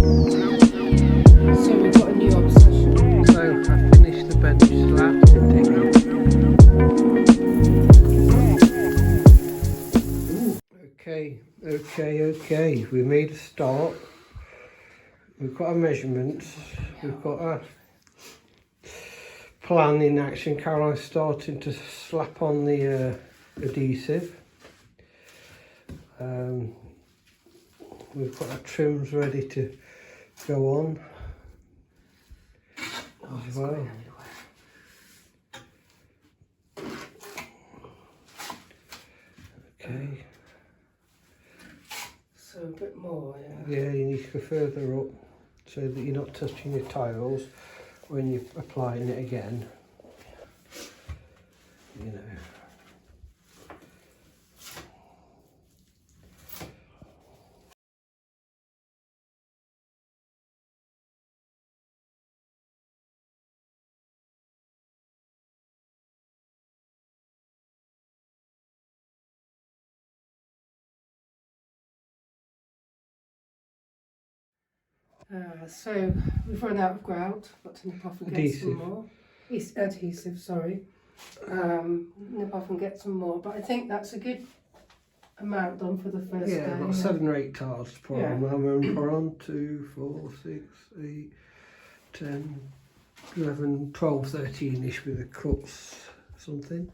So we've got a new obsession. So I finished the bench slab sitting. Okay. We made a start. We've got our measurements. We've got our plan in action. Caroline's starting to slap on the adhesive. We've got our trims ready to go on as well. Okay. So a bit more, Yeah, you need to go further up so that you're not touching your tiles when you're applying it again. You know. So we've run out of grout, got to nip off and get some more. Adhesive, sorry. Nip off and get some more, but I think that's a good amount done for the first day. Yeah, I've got 7 or 8 tiles to put on. I'm going to put on 2, 4, 6, 8, 10, 11, 12, 13-ish with the cuts, something.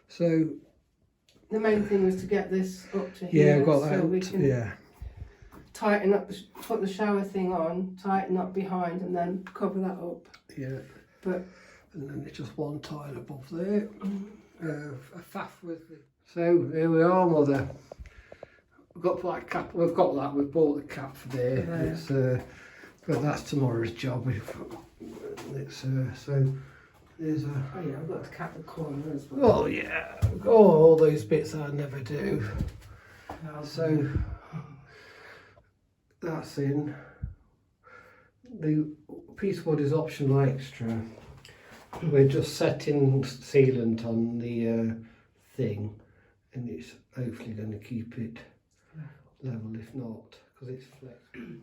So the main thing was to get this up to here. Yeah, I've got so that. We can tighten up, put the shower thing on, tighten up behind, and then cover that up. Yeah. But and then it's just one tile above there. A faff with the. So here we are, Mother. We've got that cap. We've got that. We've bought the cap for there. It's but that's tomorrow's job. It's so there's a. Oh yeah, I've got to cap the corner as well. Oh yeah. All those bits I never do. So that's in. The piece of wood is optional extra. We're just setting sealant on the thing, and it's hopefully going to keep it level, if not, because it's flexible.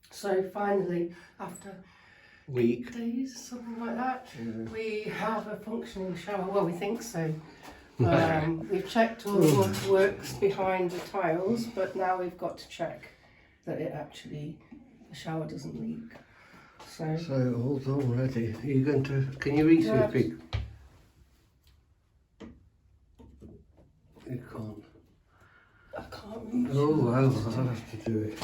So finally, after Week. 8 days, something like that, we have a functioning shower. Well, we think so. We've checked all what works behind the tiles, but now we've got to check that it actually, the shower doesn't leak. So all's all ready. Are you going to? Can you reach it, big? You can't. I can't reach. Oh well, I'll have to do it.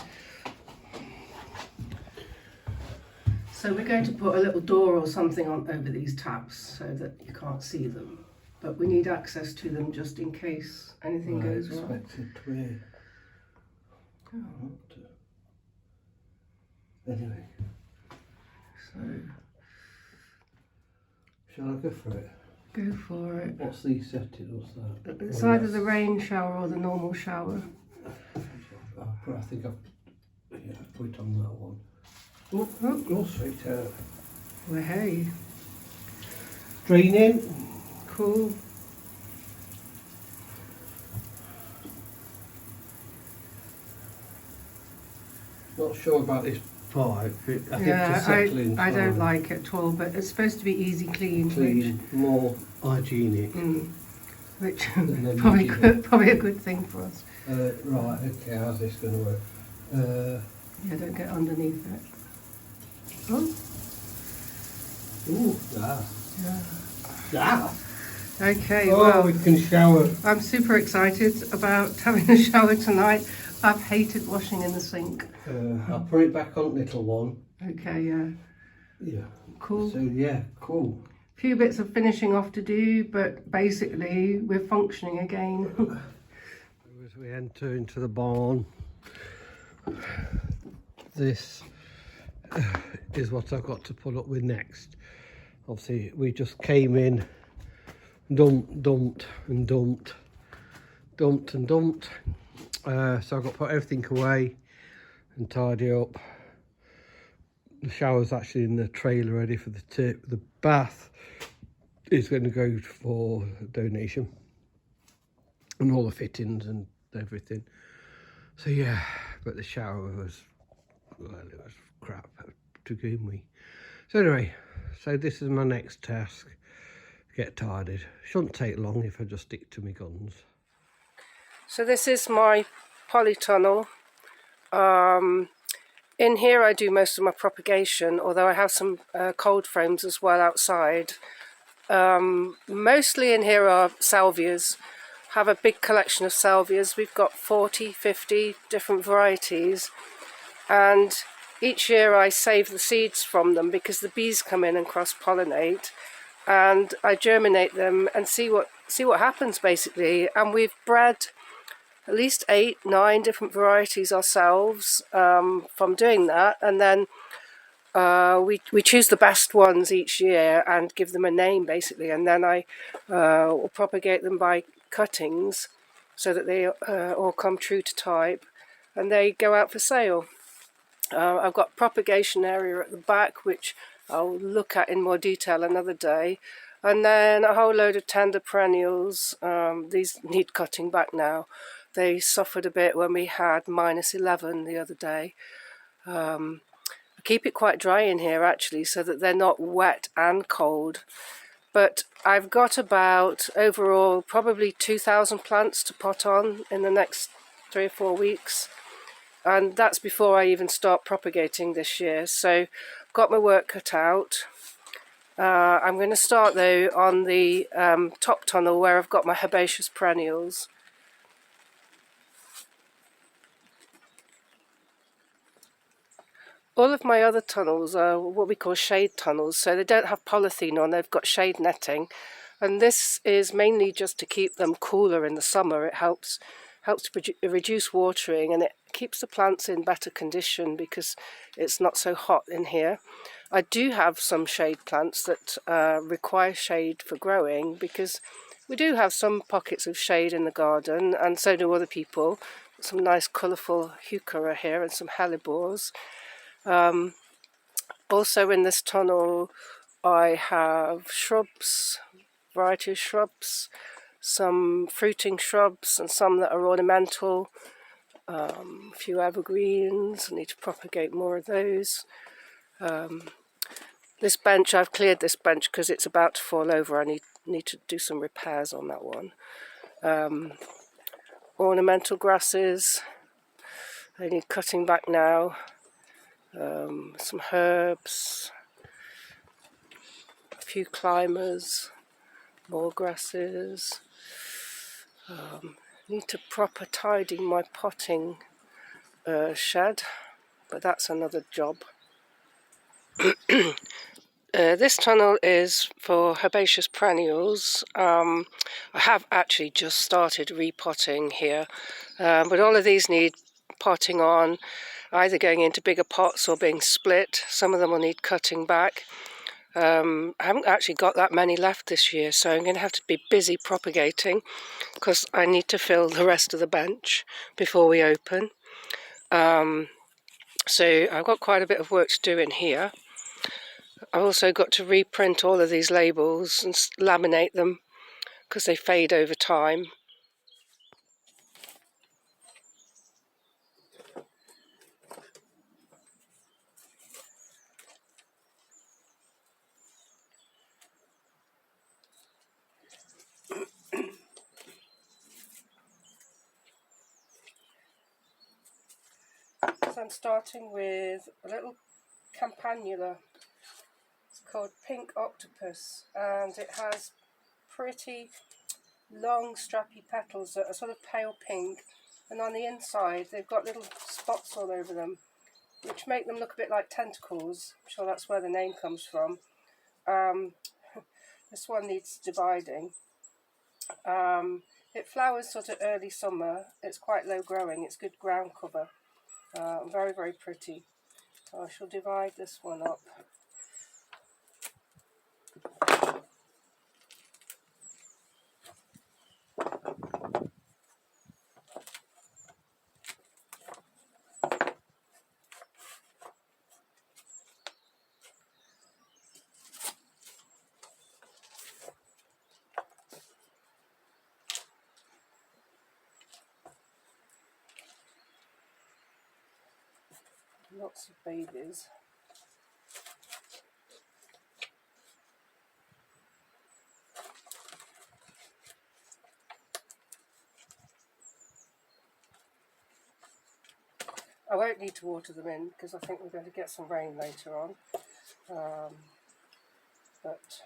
So we're going to put a little door or something on over these taps so that you can't see them. But we need access to them just in case anything goes wrong. Anyway. So, shall I go for it? Go for it. What's the setting? What's that? It's either the rain shower or the normal shower. I think I've put on that one. Oh, Go straight out. well, hey. Draining. Cool. Not sure about this pipe. I think Yeah, it's settling. I don't like it at all, but it's supposed to be easy clean. Clean, more hygienic. Which then probably a good thing for us. Right, okay, how's this going to work? Yeah, don't get underneath it. Oh. Ooh, Yeah. Okay, Oh, well, we can shower. I'm super excited about having a shower tonight. I've hated washing in the sink. I'll put it back on little one. Okay, yeah. Yeah. Cool. So yeah, cool. Few bits of finishing off to do, but basically we're functioning again. As we enter into the barn, this is what I've got to put up with next. Obviously, we just came in, dumped. So I've got to put everything away and tidy up. The shower's actually in the trailer ready for the tip. The bath is going to go for donation, and all the fittings and everything. So yeah, but the shower was well, it was crap to begin with. So anyway, so this is my next task. Get tidied. Shouldn't take long if I just stick to my guns. So this is my polytunnel. In here I do most of my propagation, although I have some cold frames as well outside. Mostly in here are salvias. Have a big collection of salvias. We've got 40, 50 different varieties, and each year I save the seeds from them because the bees come in and cross-pollinate, and I germinate them and see what happens basically. And we've bred at least 8, 9 different varieties ourselves from doing that, and then we choose the best ones each year and give them a name basically, and then I will propagate them by cuttings so that they all come true to type, and they go out for sale. I've got propagation area at the back, which I'll look at in more detail another day, and then a whole load of tender perennials. These need cutting back now. They suffered a bit when we had -11 the other day. I keep it quite dry in here actually, so that they're not wet and cold. But I've got about overall probably 2,000 plants to pot on in the next 3 or 4 weeks. And that's before I even start propagating this year. So I've got my work cut out. I'm going to start though on the top tunnel where I've got my herbaceous perennials. All of my other tunnels are what we call shade tunnels, so they don't have polythene on, they've got shade netting. And this is mainly just to keep them cooler in the summer. It helps to reduce watering, and it keeps the plants in better condition because it's not so hot in here. I do have some shade plants that require shade for growing, because we do have some pockets of shade in the garden, and so do other people. Some nice colourful heuchera here and some hellebores. Also in this tunnel I have shrubs, variety of shrubs, some fruiting shrubs and some that are ornamental, a few evergreens. I need to propagate more of those. This bench, I've cleared this bench because it's about to fall over. I need to do some repairs on that one. Ornamental grasses, they need cutting back now. Some herbs, a few climbers, more grasses. Need to proper tidy my potting shed, but that's another job. This tunnel is for herbaceous perennials. I have actually just started repotting here, but all of these need potting on, either going into bigger pots or being split. Some of them will need cutting back. I haven't actually got that many left this year, so I'm going to have to be busy propagating because I need to fill the rest of the bench before we open. So I've got quite a bit of work to do in here. I've also got to reprint all of these labels and laminate them because they fade over time. So I'm starting with a little campanula. It's called Pink Octopus, and it has pretty long strappy petals that are sort of pale pink, and on the inside they've got little spots all over them which make them look a bit like tentacles. I'm sure that's where the name comes from. This one needs dividing. It flowers sort of early summer. It's quite low growing, it's good ground cover. Very, very pretty. So I shall divide this one up. Lots of babies. I won't need to water them in because I think we're going to get some rain later on. But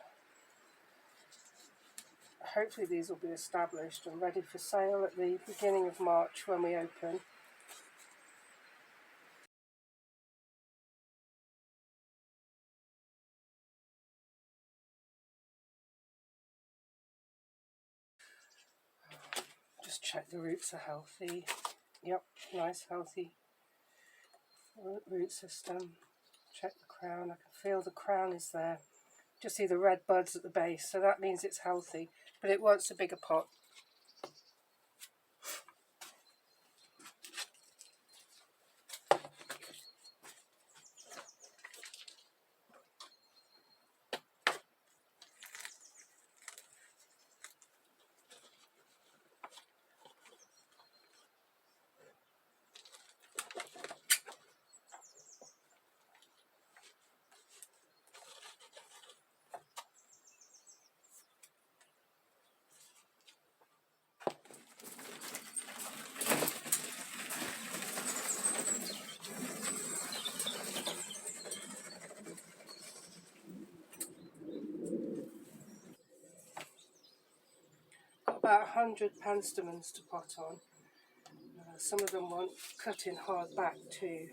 hopefully these will be established and ready for sale at the beginning of March when we open. Just check the roots are healthy. Yep, nice healthy root system. Check the crown. I can feel the crown is there. Just see the red buds at the base, so that means it's healthy, but it wants a bigger pot. Got about 100 panstemons to pot on. Some of them want cutting hard back too.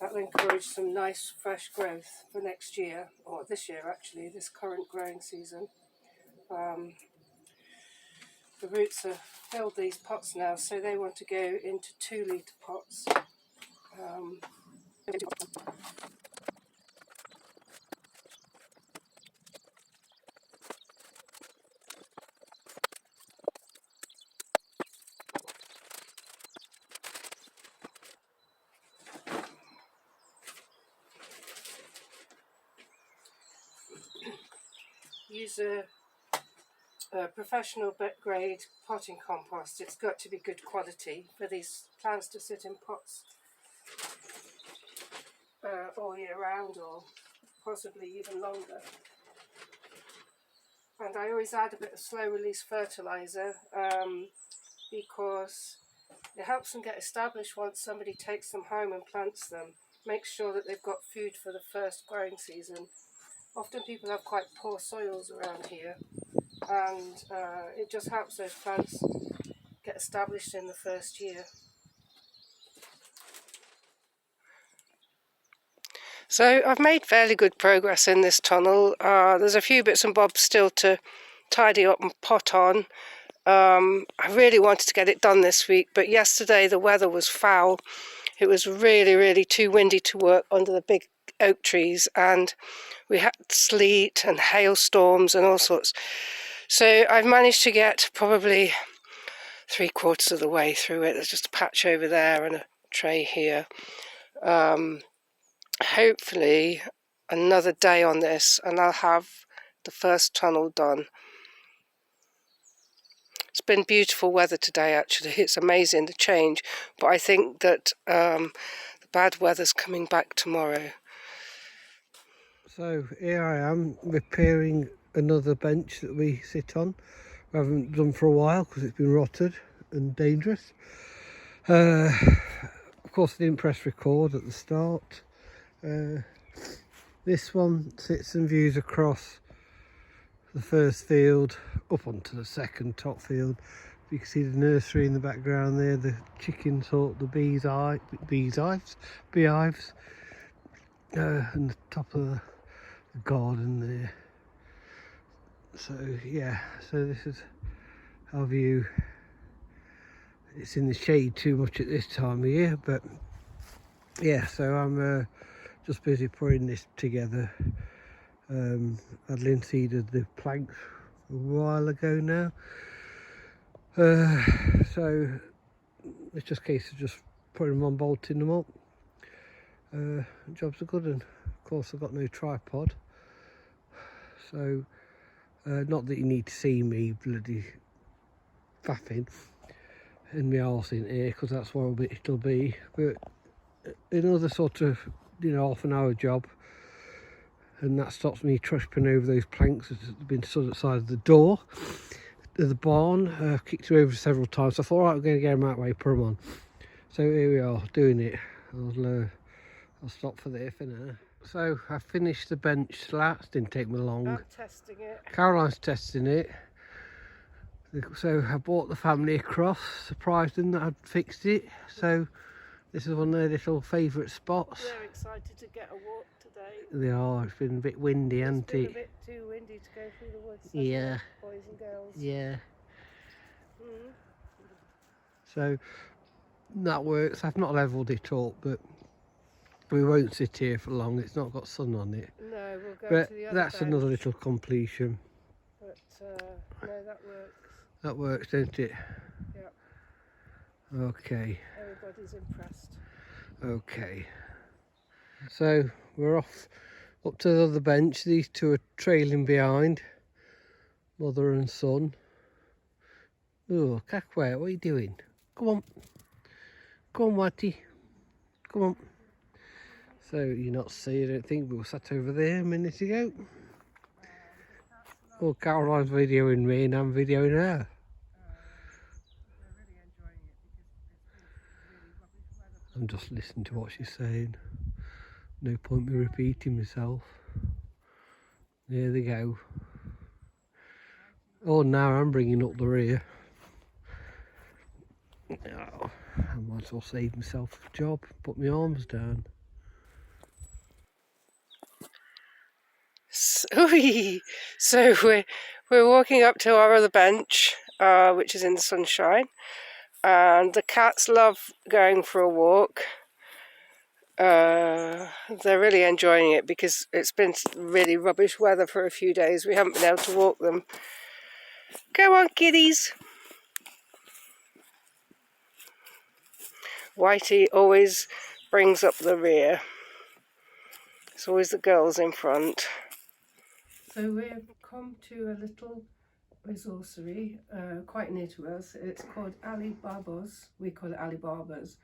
That will encourage some nice fresh growth for next year, or this year actually, this current growing season. The roots have filled these pots now, so they want to go into 2-litre pots. Use a professional grade potting compost. It's got to be good quality for these plants to sit in pots all year round, or possibly even longer. And I always add a bit of slow release fertiliser because it helps them get established once somebody takes them home and plants them. Makes sure that they've got food for the first growing season. Often people have quite poor soils around here, and it just helps those plants get established in the first year. So I've made fairly good progress in this tunnel. There's a few bits and bobs still to tidy up and pot on. I really wanted to get it done this week, but yesterday the weather was foul. It was really, really too windy to work under the big oak trees, and we had sleet and hailstorms and all sorts. So I've managed to get probably 3/4 of the way through it. There's just a patch over there and a tray here. Hopefully another day on this and I'll have the first tunnel done. It's been beautiful weather today actually. It's amazing the change, but I think that the bad weather's coming back tomorrow. So here I am repairing another bench that we sit on. We haven't done for a while because it's been rotted and dangerous. Of course I didn't press record at the start. This one sits and views across the first field up onto the second top field. You can see the nursery in the background there, the chickens hut, the beehives, and the top of the garden there. So yeah, so this is our view. It's in the shade too much at this time of year, but yeah, so I'm just busy putting this together. I'd linseeded the planks a while ago now, so it's just a case of just putting them on, bolting them up. Jobs are good, and of course I've got no tripod, so not that you need to see me bloody faffing in my arse in here, because that's what it'll be, but another sort of, half an hour job, and that stops me tripping over those planks that have been stood at the side of the door of the barn. Kicked them over several times, so I thought, right, I'm going to get them out of the way, put them on. So here we are, doing it. I'll stop for there for now. So I finished the bench slats, didn't take me long. I'm testing it. Caroline's testing it. So I brought the family across, surprised them that I'd fixed it. So this is one of their little favourite spots. They're excited to get a walk today. They are, it's been a bit windy, hasn't it? It's been a bit too windy to go through the woods. Yeah. Boys and girls. Yeah. Mm. So that works. I've not levelled it up, but we won't sit here for long. It's not got sun on it. No, we'll go But to the other that's bench. another little completion. But no, that works. That works, don't it? Yep. Okay. Everybody's impressed. Okay. So we're off up to the other bench. These two are trailing behind, mother and son. Oh, Cackway, what are you doing? Come on. Come on, Matty. Come on. So you're not seeing, I don't think, we were sat over there a minute ago. Oh, Caroline's videoing me and I'm videoing her. I'm just listening to what she's saying. No point me repeating myself. There they go. Oh, now I'm bringing up the rear. Oh, I might as well save myself a job. Put my arms down. So we're walking up to our other bench, which is in the sunshine, and the cats love going for a walk. They're really enjoying it because it's been really rubbish weather for a few days. We haven't been able to walk them. Go on, kiddies. Whitey always brings up the rear. It's always the girls in front. So we've come to a little resourcery quite near to us. It's called Alibaba's. We call it Alibaba's.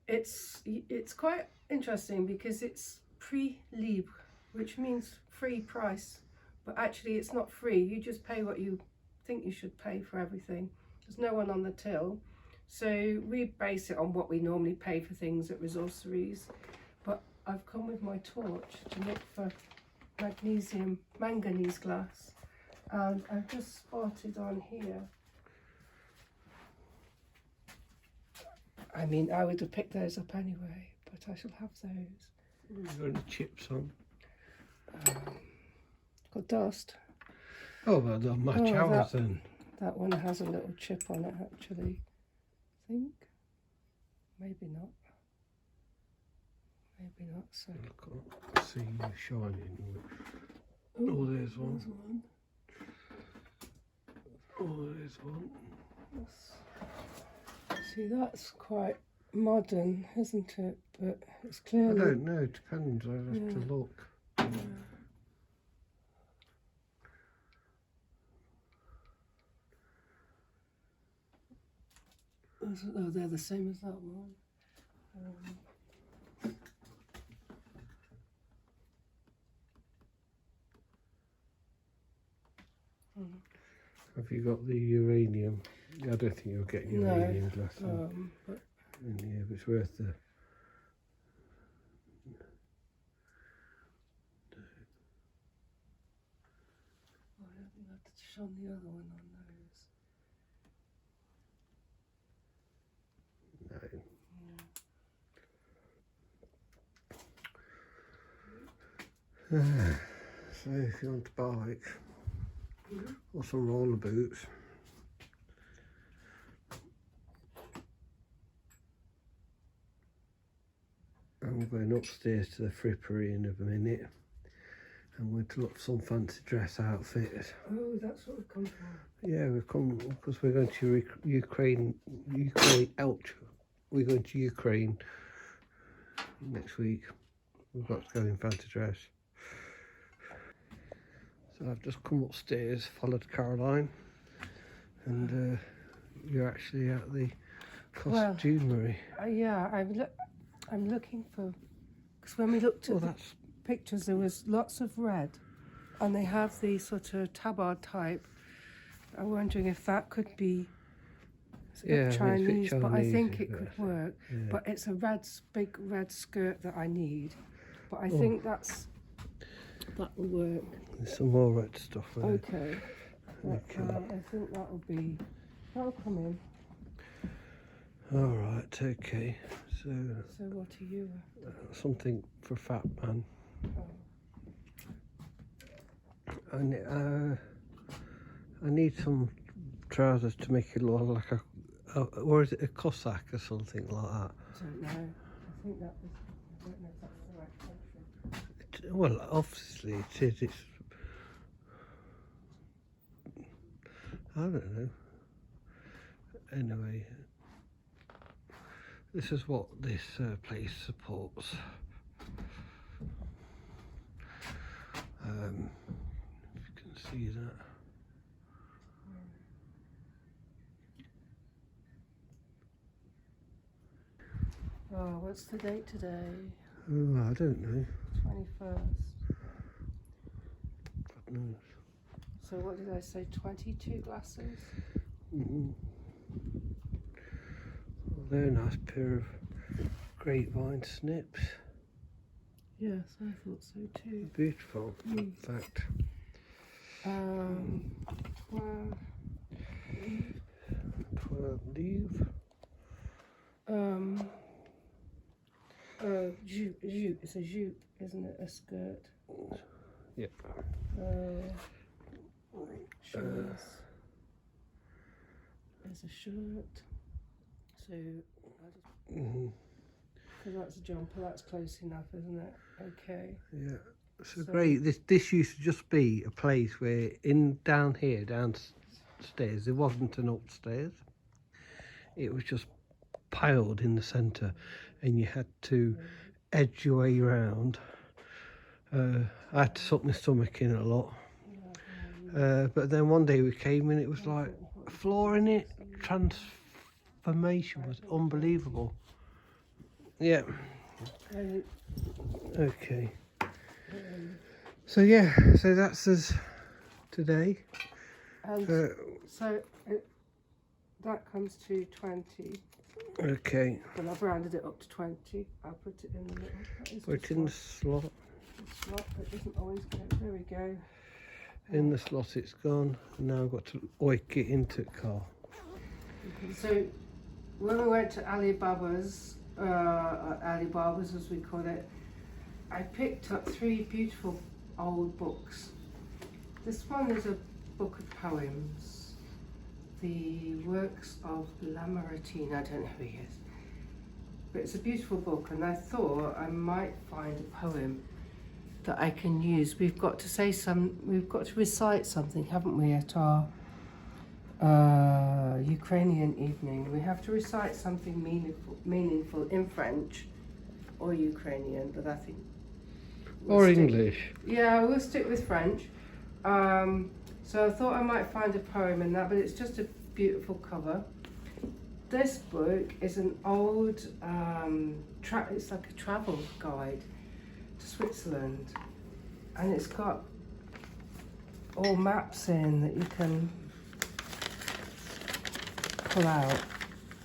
It's quite interesting because it's prix libre, which means free price, but actually it's not free. You just pay what you think you should pay for everything. There's no one on the till, so we base it on what we normally pay for things at resourceries. But I've come with my torch to look for manganese glass, and I've just spotted on here. I mean, I would have picked those up anyway, but I shall have those. You've got any chips on? Got dust. Oh, well, they'll match ours then. That one has a little chip on it, actually. I think. Maybe not. Maybe not. So. I can't see you shining. Oh, there's one. Oh, there's one. See, that's quite modern, isn't it? But it's clearly... I don't know, it depends, I'll have to look. Yeah. Oh, they're the same as that one. Have you got the uranium? I don't think you'll get uranium glass in here, but it's worth the... I don't think I have to shone the other one on those. No. So if you want a bike, or some roller boots. I'm going upstairs to the frippery in a minute. I'm going to look for some fancy dress outfit. Oh, that's what we've come for. Yeah, we've come because we're going to Ukraine. We're going to Ukraine next week. We've got to go in fancy dress. So I've just come upstairs, followed Caroline, and you're actually at the costumery. Yeah, I'm looking for, because when we looked at the That's pictures, there was lots of red, and they have the sort of tabard type. I'm wondering if that could be. It's a bit Chinese, but I think it could work. Yeah. But it's a big red skirt that I need. But I think that will work. There's some more red stuff there. Okay. I think that'll come in. All right. Okay. So what are you? something for fat man. I need some trousers to make it look like or is it a Cossack or something like that? I don't know. I don't know if that's the right country. Well, obviously it is. It's. I don't know. Anyway, this is what this place supports. If you can see that. Oh, what's the date today? Oh, I don't know. 21st. God knows. So what did I say? 22 glasses? Mm-hmm. Well, they're a nice pair of grapevine snips. Yes, I thought so too. Beautiful, in fact. 12 leave. Jupe. It's a jupe, isn't it? A skirt. Yep. Shorts. There's a shirt. So, because that's a jumper, that's close enough, isn't it? Okay. Yeah. So great. This used to just be a place where downstairs, there wasn't an upstairs. It was just piled in the centre, and you had to edge your way around. I had to suck my stomach in a lot. But then one day we came and it was like a floor in it. Transformation was unbelievable. Yeah. Okay. So yeah, so that's us today. And so that comes to 20. Okay. Well, I've rounded it up to 20. I'll put it in the middle. Put it in the slot. Slot, it doesn't always go. There we go. In the slot it's gone. And now I've got to oik it into the car. So when we went to Alibaba's as we call it, I picked up 3 beautiful old books. This one is a book of poems, the works of Lamartine. I don't know who he is, but it's a beautiful book, and I thought I might find a poem that I can use. We've got to recite something, haven't we, at our Ukrainian evening. We have to recite something meaningful in French or Ukrainian, but I think or English. Yeah, we'll stick with French. So I thought I might find a poem in that, but it's just a beautiful cover. This book is an old, it's like a travel guide to Switzerland, and it's got all maps in that you can pull out,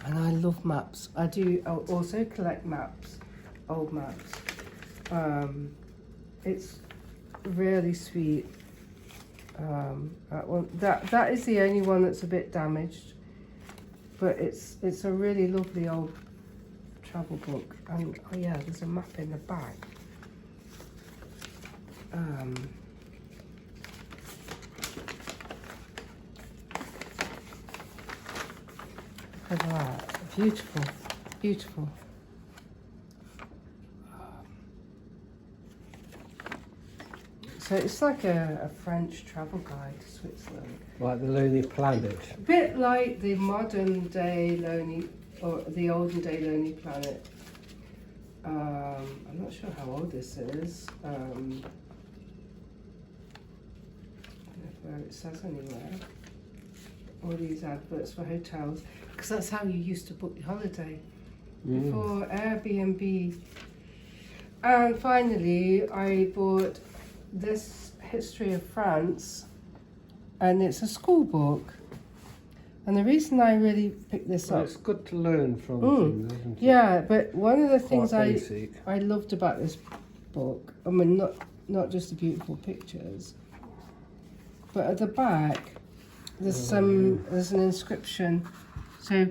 and I love maps. I also collect maps, old maps. It's really sweet. That is the only one that's a bit damaged, but it's a really lovely old travel book. And oh yeah, there's a map in the back. Look at that, beautiful, beautiful. So it's like a French travel guide to Switzerland. Like the Lonely Planet. A bit like the modern day Lonely, or the olden day Lonely Planet. I'm not sure how old this is. I don't know where it says anywhere. All these adverts for hotels. because that's how you used to book your holiday before Airbnb. And finally, I bought this History of France, and it's a school book. And the reason I really picked this up, It's good to learn from things, isn't it? yeah, but one of the things Quite basic. I loved about this book, I mean, not just the beautiful pictures, but at the back there's an inscription. So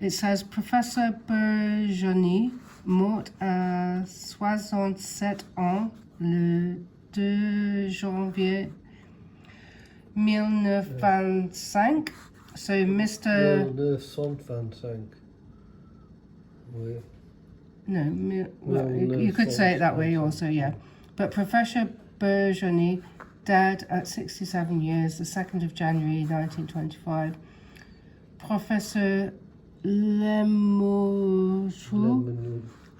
it says Professor Burgeonny, mort à 67 ans le 2 janvier 1925. So Mr. 1925. Oui. No, well, you could say it that way also, yeah. But Professor Burgeonny died at 67 years, the 2nd of January 1925. Professor Lemousou,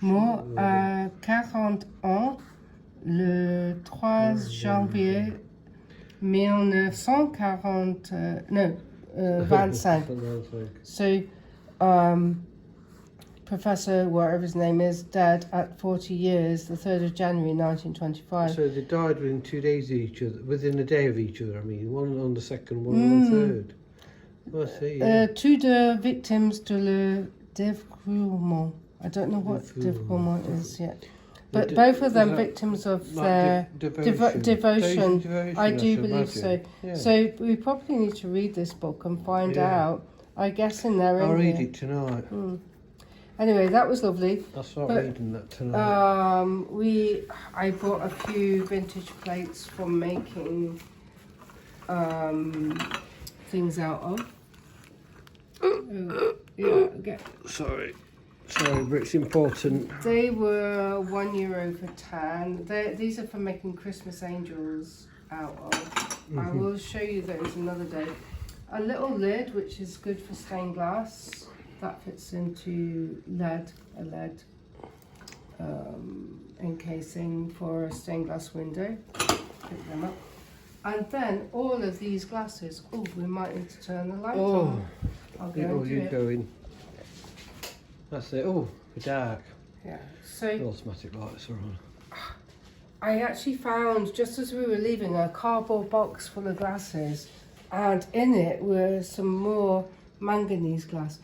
mort à 40 ans, le 3 janvier 25. So, Professor, whatever his name is, died at 40 years, the 3rd of January 1925. So they died within 2 days of each other, within a day of each other, I mean, one on the second, one on the third. I see, yeah. Two de victimes de le dévouement. I don't know what dévouement is yet. But both of them victims of their devotion. I do believe so. Yeah. So we probably need to read this book and find out. I guess in there. I'll read it tonight. Anyway, that was lovely. I'll start reading that tonight. I bought a few vintage plates for making things out of. Sorry, but it's important. They were €1 for 10. These are for making Christmas angels out of. I will show you those another day. A little lid, which is good for stained glass. That fits into a lead encasing for a stained glass window. Pick them up. And then all of these glasses. Oh, we might need to turn the light on. I'll go and do it. Go in. That's it. Oh, it's dark. Yeah. So The automatic lights are on. I actually found, just as we were leaving, a cardboard box full of glasses, and in it were some more manganese glass.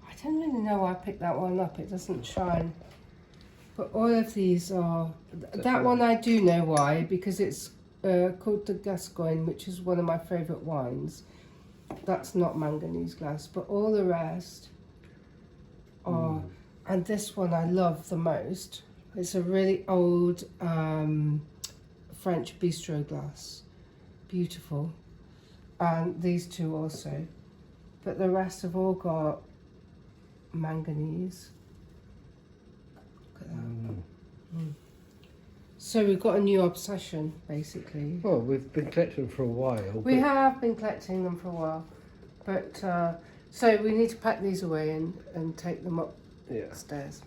I don't really know why I picked that one up. It doesn't shine. But all of these are... That one I do know why, because it's called the Gascoigne, which is one of my favourite wines. That's not manganese glass, but all the rest are... And this one I love the most. It's a really old French bistro glass. Beautiful. And these two also. But the rest have all got manganese. Look at that. So we've got a new obsession, basically. Well, we've been collecting them for a while. We have been collecting them for a while. But, so we need to pack these away and take them upstairs.